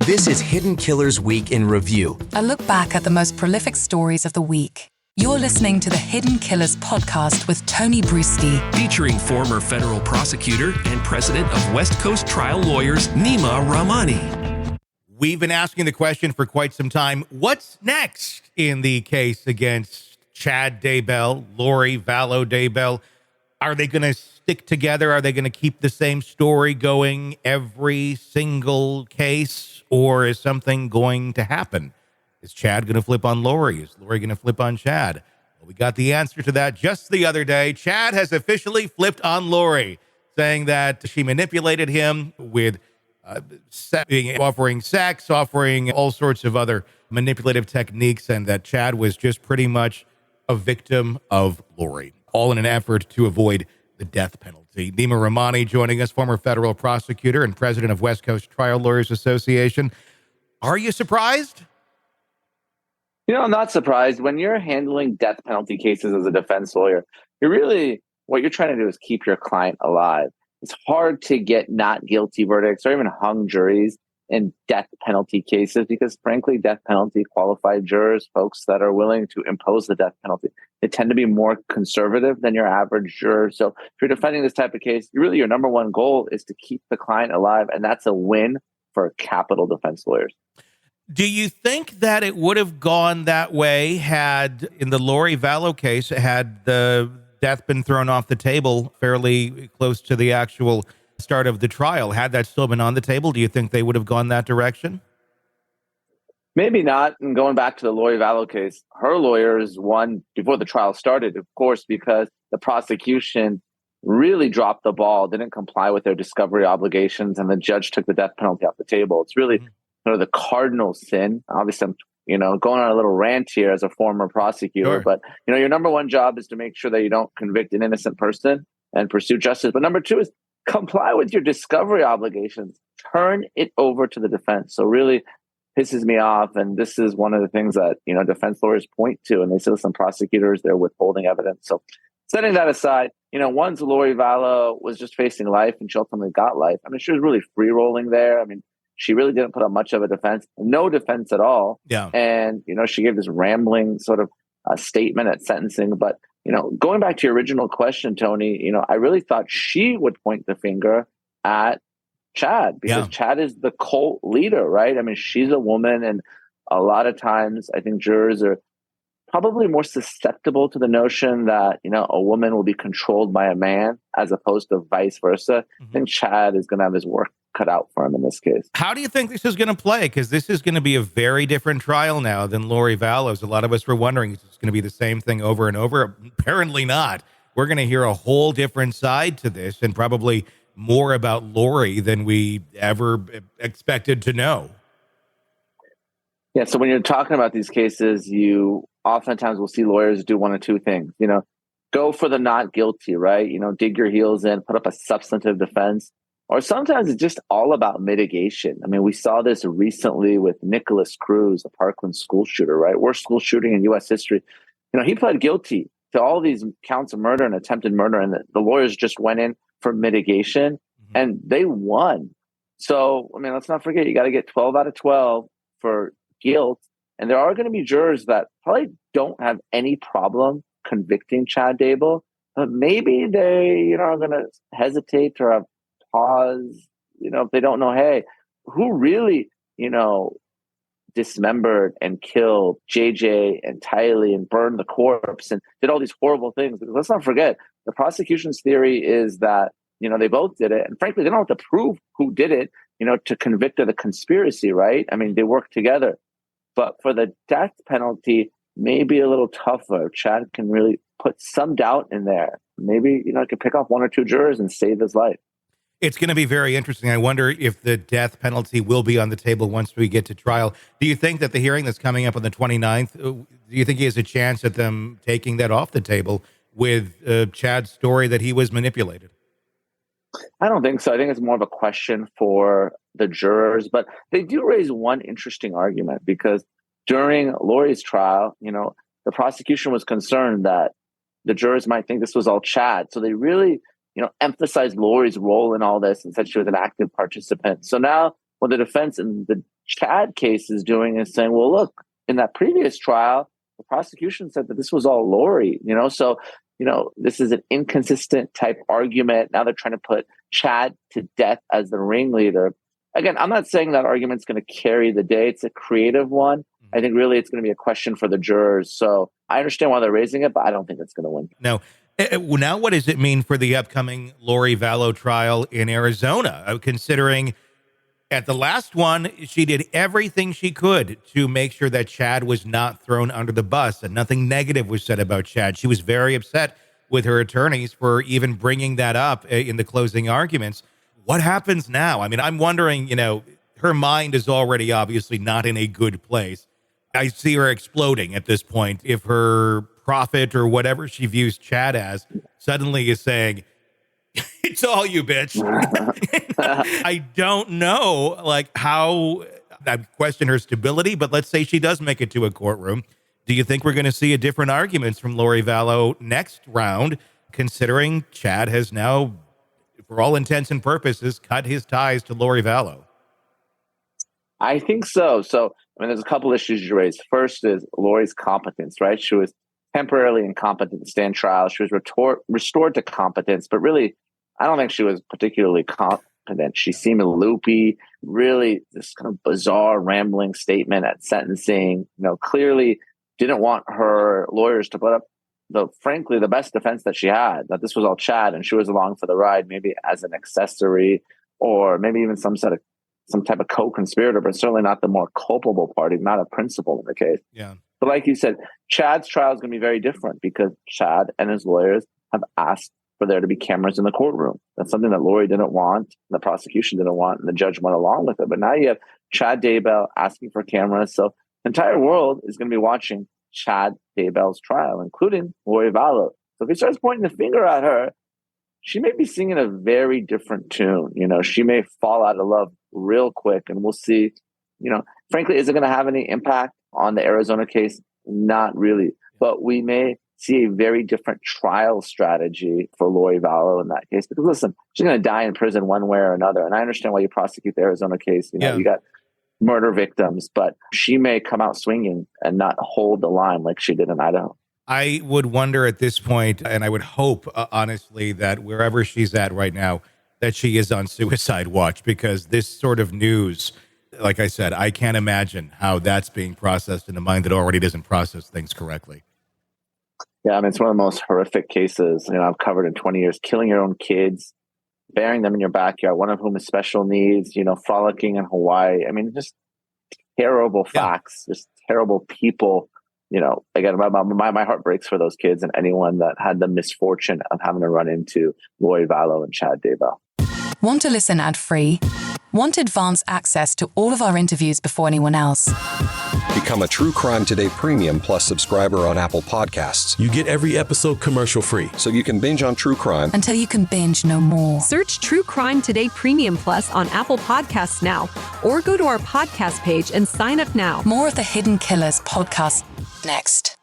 This is Hidden Killers Week in Review. A look back at the most prolific stories of the week. You're listening to the Hidden Killers podcast with Tony Brueski. Featuring former federal prosecutor and president of West Coast Trial Lawyers, Nima Rahmani. We've been asking the question for quite some time. What's next in the case against Chad Daybell, Lori Vallow Daybell? Are they going to stick together? Are they going to keep the same story going every single case? Or is something going to happen? Is Chad going to flip on Lori? Is Lori going to flip on Chad? Well, we got the answer to that just the other day. Chad has officially flipped on Lori, saying that she manipulated him with offering sex, offering all sorts of other manipulative techniques, and that Chad was just pretty much a victim of Lori, all in an effort to avoid the death penalty. Nima Rahmani joining us, former federal prosecutor and president of West Coast Trial Lawyers Association. Are you surprised? I'm not surprised. When you're handling death penalty cases as a defense lawyer, what you're trying to do is keep your client alive. It's hard to get not guilty verdicts or even hung juries in death penalty cases because, frankly, death penalty qualified jurors, folks that are willing to impose the death penalty, they tend to be more conservative than your average juror. So if you're defending this type of case, your number one goal is to keep the client alive, and that's a win for capital defense lawyers. Do you think that it would have gone that way had, in the Lori Vallow case, had the death been thrown off the table fairly close to the actual start of the trial? Had that still been on the table, do you think they would have gone that direction? Maybe not. And going back to the Lori Vallow case, her lawyers won before the trial started, of course, because the prosecution really dropped the ball, didn't comply with their discovery obligations, and the judge took the death penalty off the table. It's really the cardinal sin. Obviously, I'm going on a little rant here as a former prosecutor, but your number one job is to make sure that you don't convict an innocent person and pursue justice. But number two is comply with your discovery obligations. Turn it over to the defense. So really pisses me off. And this is one of the things that, defense lawyers point to. And they say, listen, prosecutors, they're withholding evidence. So setting that aside, once Lori Vallow was just facing life and she ultimately got life. I mean, she was really free rolling there. I mean, she really didn't put up much of a defense, no defense at all. Yeah. And, she gave this rambling sort of statement at sentencing. But, going back to your original question, Tony, I really thought she would point the finger at Chad because Chad is the cult leader, right? I mean, she's a woman. And a lot of times I think jurors are probably more susceptible to the notion that, a woman will be controlled by a man as opposed to vice versa. I think Chad is going to have his work cut out for him in this case. How do you think this is going to play? Because this is going to be a very different trial now than Lori Vallow's. A lot of us were wondering, is this going to be the same thing over and over? Apparently not. We're going to hear a whole different side to this and probably more about Lori than we ever expected to know. Yeah, so when you're talking about these cases, you oftentimes will see lawyers do one of two things. Go for the not guilty, right? Dig your heels in, put up a substantive defense. Or sometimes it's just all about mitigation. I mean, we saw this recently with Nicholas Cruz, a Parkland school shooter, right? Worst school shooting in U.S. history. He pled guilty to all these counts of murder and attempted murder, and the lawyers just went in for mitigation, and they won. So, I mean, let's not forget, you got to get 12 out of 12 for guilt, and there are going to be jurors that probably don't have any problem convicting Chad Daybell, but maybe they, are going to hesitate or have pause, if they don't know, hey, who really, dismembered and killed JJ and Tylee and burned the corpse and did all these horrible things. Because let's not forget, the prosecution's theory is that, they both did it. And frankly, they don't have to prove who did it, to convict of the conspiracy, right? I mean, they work together. But for the death penalty, maybe a little tougher. Chad can really put some doubt in there. Maybe, I could pick off one or two jurors and save his life. It's going to be very interesting. I wonder if the death penalty will be on the table once we get to trial. Do you think that the hearing that's coming up on the 29th, do you think he has a chance at them taking that off the table with Chad's story that he was manipulated? I don't think so. I think it's more of a question for the jurors, but they do raise one interesting argument because during Lori's trial, the prosecution was concerned that the jurors might think this was all Chad. So they really emphasized Lori's role in all this and said she was an active participant. So now when the defense and the Chad case is doing is saying, well, look, in that previous trial, the prosecution said that this was all Lori, so, this is an inconsistent type argument. Now they're trying to put Chad to death as the ringleader. Again, I'm not saying that argument's going to carry the day. It's a creative one. I think really it's going to be a question for the jurors. So I understand why they're raising it, but I don't think it's going to win. No. Now, what does it mean for the upcoming Lori Vallow trial in Arizona? Considering at the last one, she did everything she could to make sure that Chad was not thrown under the bus and nothing negative was said about Chad. She was very upset with her attorneys for even bringing that up in the closing arguments. What happens now? I mean, I'm wondering, her mind is already obviously not in a good place. I see her exploding at this point. If her prophet or whatever she views Chad as suddenly is saying, it's all you, bitch. I don't know, how I question her stability, but let's say she does make it to a courtroom. Do you think we're going to see a different arguments from Lori Vallow next round, considering Chad has now, for all intents and purposes, cut his ties to Lori Vallow? I think so. So, there's a couple issues you raised. First is Lori's competence, right? She was temporarily incompetent to stand trial. She was restored to competence, but really, I don't think she was particularly competent. She seemed loopy, really this kind of bizarre, rambling statement at sentencing. Clearly didn't want her lawyers to put up frankly, the best defense that she had, that this was all Chad and she was along for the ride, maybe as an accessory or maybe even some type of co-conspirator, but certainly not the more culpable party, not a principal in the case. Yeah. But like you said, Chad's trial is going to be very different because Chad and his lawyers have asked for there to be cameras in the courtroom. That's something that Lori didn't want, the prosecution didn't want, and the judge went along with it. But now you have Chad Daybell asking for cameras. So the entire world is going to be watching Chad Daybell's trial, including Lori Vallow. So if he starts pointing the finger at her, she may be singing a very different tune. She may fall out of love real quick, and we'll see. Frankly, is it going to have any impact on the Arizona case? Not really, but we may see a very different trial strategy for Lori Vallow in that case. Because listen, she's going to die in prison one way or another, and I understand why you prosecute the Arizona case. You got murder victims, but she may come out swinging and not hold the line like she did in Idaho. I would wonder at this point, and I would hope, honestly, that wherever she's at right now, that she is on suicide watch, because this sort of news, like I said, I can't imagine how that's being processed in a mind that already doesn't process things correctly. Yeah, it's one of the most horrific cases I've covered in 20 years. Killing your own kids, burying them in your backyard, one of whom has special needs, frolicking in Hawaii. Just terrible facts, just terrible people. Again, my heart breaks for those kids and anyone that had the misfortune of having to run into Lori Vallow and Chad Daybell. Want to listen ad-free? Want advanced access to all of our interviews before anyone else? Become a True Crime Today Premium Plus subscriber on Apple Podcasts. You get every episode commercial-free, so you can binge on true crime until you can binge no more. Search True Crime Today Premium Plus on Apple Podcasts now, or go to our podcast page and sign up now. More of the Hidden Killers podcast next.